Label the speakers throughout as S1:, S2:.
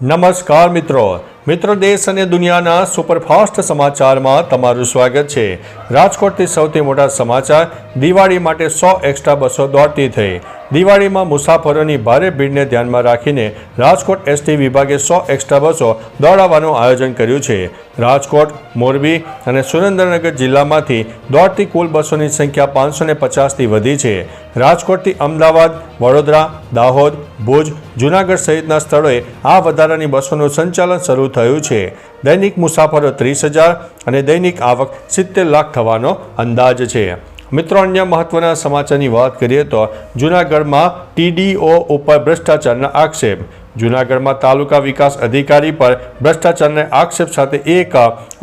S1: નમસ્કાર મિત્રો દેશ અને દુનિયાના સુપરફાસ્ટ સમાચારમાં તમારું સ્વાગત છે। રાજકોટથી સૌથી મોટા સમાચાર। દિવાળી માટે 100 એક્સ્ટ્રા બસો દોડતી થઈ। દિવાળીમાં મુસાફરોની ભારે ભીડને ધ્યાનમાં રાખીને રાજકોટ એસટી વિભાગે 100 એક્સ્ટ્રા બસો દોડાવવાનું આયોજન કર્યું છે। રાજકોટ, મોરબી અને સુરેન્દ્રનગર જિલ્લામાંથી દોડતી કુલ બસોની સંખ્યા 550થી વધી છે। રાજકોટથી અમદાવાદ, વડોદરા, દાહોદ, ભુજ, જૂનાગઢ સહિતના સ્થળોએ આ વધારાની બસોનું સંચાલન શરૂ થયું છે। દૈનિક મુસાફરો 30,000 અને દૈનિક આવક 70 લાખ થવાનો અંદાજ છે। મિત્રો, અન્ય મહત્વના સમાચારની વાત કરીએ તો જૂનાગઢમાં ટીડીઓ ઉપર ભ્રષ્ટાચારના આક્ષેપ। જૂનાગઢમાં તાલુકા વિકાસ અધિકારી પર ભ્રષ્ટાચારના આક્ષેપ સાથે એક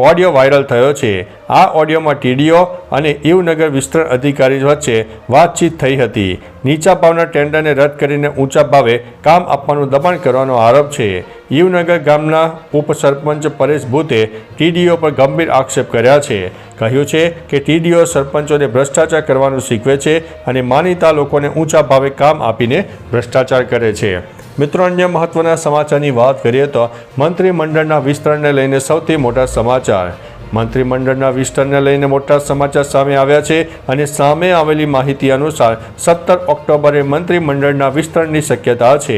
S1: ઓડિયો વાયરલ થયો છે। આ ઓડિયોમાં ટીડીઓ અને ઈવનગર વિસ્તરણ અધિકારી વચ્ચે વાતચીત થઈ હતી। નીચા ભાવના ટેન્ડરને રદ કરીને ઊંચા ભાવે કામ આપવાનું દબાણ કરવાનો આરોપ છે। ઈવનગર ગામના ઉપસરપંચ પરેશ ભૂતે ટીડીઓ પર ગંભીર આક્ષેપ કર્યા છે। કહ્યું છે કે ટીડીઓ સરપંચોને ભ્રષ્ટાચાર કરવાનું શીખવે છે અને માનીતા લોકોને ઊંચા ભાવે કામ આપીને ભ્રષ્ટાચાર કરે છે। મિત્રો, અન્ય મહત્વના સમાચારની વાત કરીએ તો મંત્રીમંડળના વિસ્તરણને લઈને સૌથી મોટા સમાચાર। મંત્રીમંડળના વિસ્તરણને લઈને મોટા સમાચાર સામે આવ્યા છે અને સામે આવેલી માહિતી અનુસાર 17 ઓક્ટોબરે મંત્રીમંડળના વિસ્તરણની શક્યતા છે।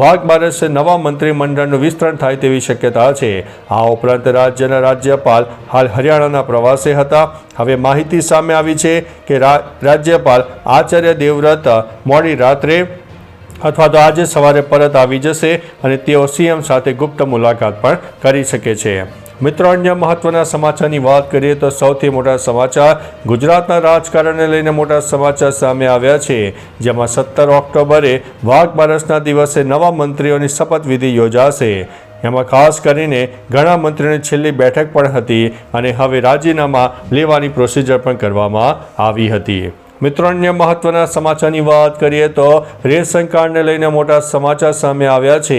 S1: વાઘ બારસે નવા મંત્રીમંડળનું વિસ્તરણ થાય તેવી શક્યતા છે। આ ઉપરાંત રાજ્યના રાજ્યપાલ હાલ હરિયાણાના પ્રવાસે હતા। હવે માહિતી સામે આવી છે કે રાજ્યપાલ આચાર્ય દેવવ્રત મોડી રાત્રે અથવા તો આજે સવારે પરત આવી જશે અને તેઓ સીએમ સાથે ગુપ્ત મુલાકાત પણ કરી શકે છે। મિત્રો, અન્ય મહત્વના સમાચારની વાત કરીએ તો સૌથી મોટા સમાચાર। ગુજરાતના રાજકારણને લઈને મોટા સમાચાર સામે આવ્યા છે, જેમાં 17 ઓક્ટોબરે વાઘ બારસના દિવસે નવા મંત્રીઓની શપથવિધિ યોજાશે। એમાં ખાસ કરીને ઘણા મંત્રીઓની છેલ્લી બેઠક પણ હતી અને હવે રાજીનામા લેવાની પ્રોસિજર પણ કરવામાં આવી હતી। મિત્રો, અન્ય મહત્વના સમાચારની વાત કરીએ તો રેશન કાર્ડને લઈને મોટા સમાચાર સામે આવ્યા છે।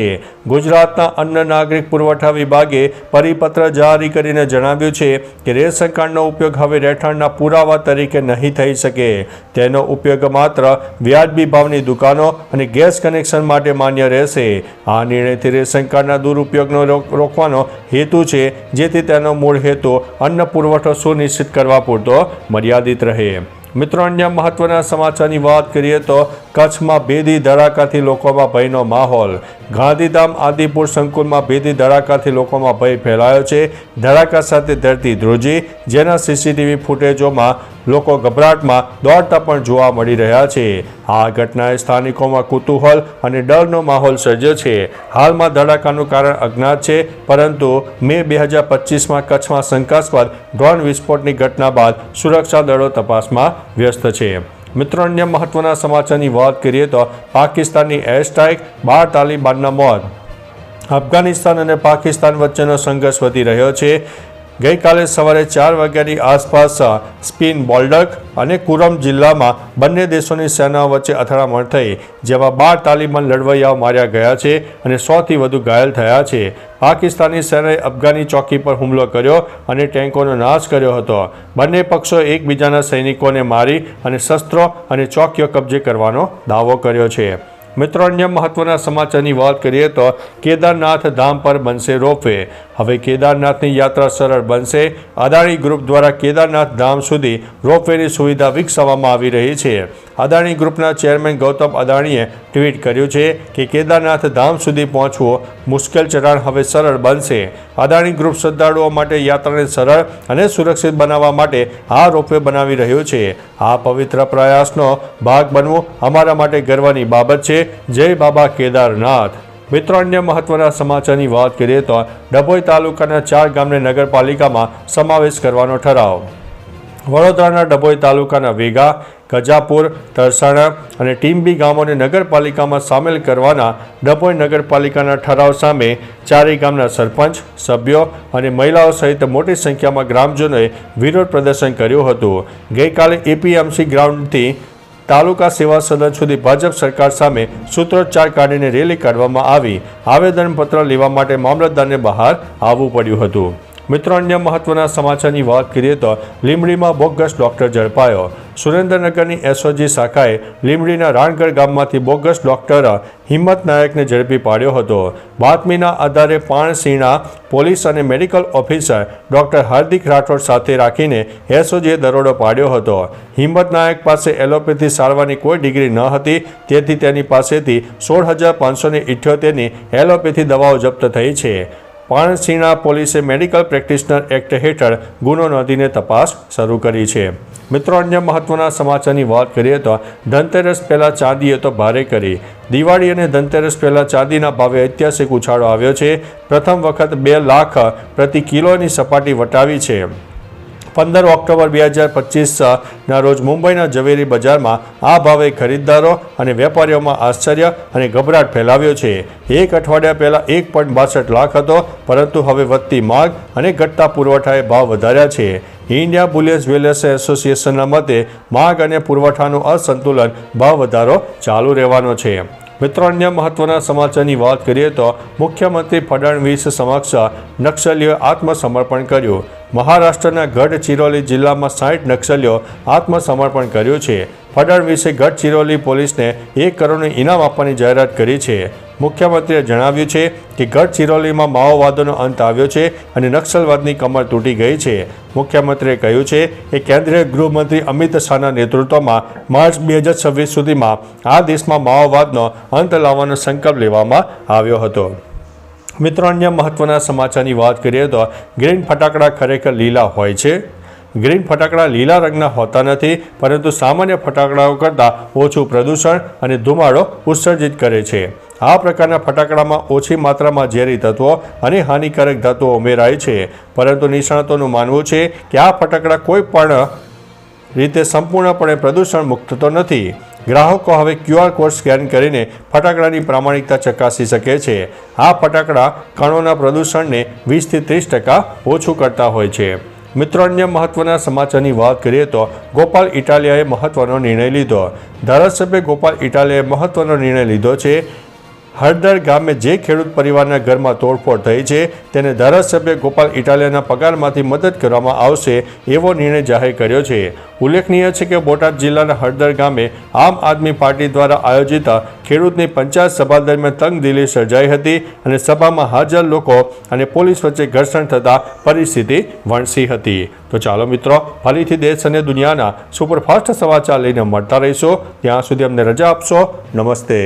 S1: ગુજરાતના અન્ન નાગરિક પુરવઠા વિભાગે પરિપત્ર જારી કરીને જણાવ્યું છે કે રેશન કાર્ડનો ઉપયોગ હવે રહેઠાણના પુરાવા તરીકે નહીં થઈ શકે। તેનો ઉપયોગ માત્ર વ્યાજબી ભાવની દુકાનો અને ગેસ કનેક્શન માટે માન્ય રહેશે। આ નિર્ણયથી રેશન કાર્ડના દુરુપયોગનો રોકવાનો હેતુ છે, જેથી તેનો મૂળ હેતુ અન્ન પુરવઠો સુનિશ્ચિત કરવા પૂરતો મર્યાદિત રહે। મિત્રો, અન્ય મહત્વના સમાચારની વાત કરીએ તો કચ્છમાં ભેદી ધડાકાથી લોકોમાં ભયનો માહોલ। ગાંધીધામ આદિપુર સંકુલમાં ભેદી ધડાકાથી લોકોમાં ભય ફેલાયો છે। ધડાકા સાથે ધરતી ધ્રુજી, જેના સીસીટીવી ફૂટેજોમાં લોકો ગભરાટમાં દોડતા પણ જોવા મળી રહ્યા છે। આ ઘટનાએ સ્થાનિકોમાં કુતૂહલ અને ડરનો માહોલ સર્જ્યો છે। હાલમાં ધડાકાનું કારણ અજ્ઞાત છે, પરંતુ મે 2025માં કચ્છમાં શંકાસ્પદ ડ્રોન વિસ્ફોટની ઘટના બાદ સુરક્ષા દળો તપાસમાં વ્યસ્ત છે। મિત્રો, અન્ય મહત્વના સમાચારની વાત કરીએ તો પાકિસ્તાનની એર સ્ટ્રાઇક, 12 તાલિબાનના મોત। અફઘાનિસ્તાન અને પાકિસ્તાન વચ્ચેનો સંઘર્ષ વધી રહ્યો છે। ગઈકાલે સવારે 4 વાગ્યાની આસપાસ સ્પિન બોલ્ડક અને કુરમ જિલ્લામાં બંને દેશોની સેનાઓ વચ્ચે અથડામણ થઈ, જેમાં 12 તાલિબાન લડવૈયાઓ માર્યા ગયા છે અને 100થી વધુ ઘાયલ થયા છે। પાકિસ્તાની સેનાએ અફઘાની ચોકી પર હુમલો કર્યો અને ટેન્કોનો નાશ કર્યો હતો। બંને પક્ષો એકબીજાના સૈનિકોને મારી અને શસ્ત્રો અને ચોકીઓ કબજે કરવાનો દાવો કર્યો છે। મિત્રો, અન્ય મહત્વના સમાચારની વાત કરીએ તો કેદારનાથ ધામ પર બનશે રોપવે। હવે કેદારનાથની યાત્રા સરળ બનશે। અદાણી ગ્રુપ દ્વારા કેદારનાથ ધામ સુધી રોપવેની સુવિધા વિકસાવવામાં આવી રહી છે। અદાણી ગ્રુપના ચેરમેન ગૌતમ અદાણીએ ટ્વીટ કર્યું છે કે કેદારનાથ ધામ સુધી પહોંચવું મુશ્કેલ ચઢાણ હવે સરળ બનશે। અદાણી ગ્રુપ શ્રદ્ધાળુઓ માટે યાત્રાને સરળ અને સુરક્ષિત બનાવવા માટે આ રોપવે બનાવી રહ્યું છે। આ પવિત્ર પ્રયાસનો ભાગ બનવું અમારા માટે ગર્વની બાબત છે। જય બાબા કેદારનાથ। મિત્રો, અન્ય મહત્વના સમાચારની વાત કરીએ તો ડભોઈ તાલુકાના 4 ગામને નગરપાલિકામાં સમાવેશ કરવાનો ઠરાવ। વડોદરાના ડભોઈ તાલુકાના વેગા, ગજાપુર, તરસાણા અને ટીમ્બી ગામોને નગરપાલિકામાં સામેલ કરવાના ડભોઈ નગરપાલિકાના ઠરાવ સામે ચારેય ગામના સરપંચ, સભ્યો અને મહિલાઓ સહિત મોટી સંખ્યામાં ગ્રામજનોએ વિરોધ પ્રદર્શન કર્યું હતું। ગઈકાલે એપીએમસી ગ્રાઉન્ડથી તાલુકા સેવા સદન સુધી ભાજપ સરકાર સામે સૂત્રોચ્ચાર કાઢીને રેલી કાઢવામાં આવી। આવેદનપત્ર લેવા માટે મામલતદારને બહાર આવવું પડ્યું હતું। મિત્રો, અન્ય મહત્વના સમાચારની વાત કરીએ તો લીંબડીમાં બોગસ ડોક્ટર ઝડપાયો। સુરેન્દ્રનગરની એસઓજી શાખાએ લીંબડીના રાણગઢ ગામમાંથી બોગસ ડોક્ટર હિંમત નાયકને ઝડપી પાડ્યો હતો. બાતમીના આધારે પાણસીણા પોલીસ અને મેડિકલ ઓફિસર ડોક્ટર હાર્દિક રાઠોડ સાથે રાખીને એસઓજીએ દરોડો પાડ્યો હતો. હિંમત નાયક પાસે એલોપેથી સારવારની કોઈ ડિગ્રી ન હતી, તેથી તેની પાસેથી 16,578ની એલોપેથી દવાઓ જપ્ત થઈ છે. પાણસીણા પોલીસે મેડિકલ પ્રેક્ટિશનર એક્ટ હેઠળ ગુનો નોંધીને તપાસ શરૂ કરી છે. મિત્રો, અન્ય મહત્વના સમાચારની વાત કરીએ તો ધનતેરસ પહેલાં ચાંદીએ તો ભારે કરી. દિવાળી અને ધનતેરસ પહેલાં ચાંદીના ભાવે ઐતિહાસિક ઉછાળો આવ્યો છે. પ્રથમ વખત 2 લાખ પ્રતિ કિલોની સપાટી વટાવી છે. 15 ઓક્ટોબર 2025ના રોજ મુંબઈના ઝવેરી બજારમાં આ ભાવે ખરીદદારો અને વેપારીઓમાં આશ્ચર્ય અને ગભરાટ ફેલાવ્યો છે. એક અઠવાડિયા પહેલાં 1.62 લાખ હતો, પરંતુ હવે વધતી માંગ અને ઘટતા પુરવઠાએ ભાવ વધાર્યા છે. ઇન્ડિયા બુલિયન જ્વેલર્સ એસોસિએશનના મતે માંગ અને પુરવઠાનું અસંતુલન ભાવ વધારો ચાલુ રહેવાનો છે. મિત્રો, અન્ય મહત્વના સમાચારની વાત કરીએ તો મુખ્યમંત્રી ફડણવીસ સમક્ષ નક્સલીઓએ આત્મસમર્પણ કર્યું. મહારાષ્ટ્રના ગઢચિરોલી જિલ્લામાં 60 નક્સલીઓ આત્મસમર્પણ કર્યું છે. ફડણવીસે ગઢચિરોલી પોલીસને 1 કરોડનું ઇનામ આપવાની જાહેરાત કરી છે. મુખ્યમંત્રીએ જણાવ્યું છે કે ગઢચિરોલીમાં માઓવાદનો અંત આવ્યો છે અને નક્સલવાદની કમર તૂટી ગઈ છે. મુખ્યમંત્રીએ કહ્યું છે કે કેન્દ્રીય ગૃહમંત્રી અમિત શાહના નેતૃત્વમાં માર્ચ 2026 સુધીમાં આ દેશમાં માઓવાદનો અંત લાવવાનો સંકલ્પ લેવામાં આવ્યો હતો. મિત્રો, અન્ય મહત્વના સમાચારની વાત કરીએ તો ગ્રીન ફટાકડા ખરેખર લીલા હોય છે. ગ્રીન ફટાકડા લીલા રંગના હોતા નથી, પરંતુ સામાન્ય ફટાકડાઓ કરતાં ઓછું પ્રદૂષણ અને ધુમાડો ઉત્સર્જિત કરે છે. આ પ્રકારના ફટાકડામાં ઓછી માત્રામાં ઝેરી તત્વો અને હાનિકારક ધાતુઓ ઉમેરાય છે, પરંતુ નિષ્ણાતોનું માનવું છે કે આ ફટાકડા કોઈ પણ રીતે સંપૂર્ણપણે પ્રદૂષણ મુક્ત તો નથી. ગ્રાહકો હવે QR કોડ સ્કેન કરીને ફટાકડાની પ્રામાણિકતા ચકાસી શકે છે. આ ફટાકડા કણોના પ્રદૂષણને 20 થી 30% ઓછું કરતા હોય છે. મિત્રો, અન્ય મહત્વના સમાચારની વાત કરીએ તો ગોપાલ ઇટાલિયાએ મહત્વનો નિર્ણય લીધો. ધારાસભ્ય ગોપાલ ઇટાલિયાએ મહત્વનો નિર્ણય લીધો છે. હળદર ગામે જે ખેડૂત પરિવારના ઘરમાં તોડફોડ થઈ છે તેને ધારાસભ્ય ગોપાલ ઇટાલિયાના પગારમાંથી મદદ કરવામાં આવશે એવો નિર્ણય જાહેર કર્યો છે. ઉલ્લેખનીય છે કે બોટાદ જિલ્લાના હળદર ગામે આમ આદમી પાર્ટી દ્વારા આયોજિત ખેડૂતની પંચાયત સભા દરમિયાન તંગદિલી સર્જાઈ હતી અને સભામાં હાજર લોકો અને પોલીસ વચ્ચે ઘર્ષણ થતાં પરિસ્થિતિ વણસી હતી. તો ચાલો મિત્રો, ફરીથી દેશ અને દુનિયાના સુપરફાસ્ટ સમાચાર લઈને મળતા રહીશું. ત્યાં સુધી અમને રજા આપશો. નમસ્તે.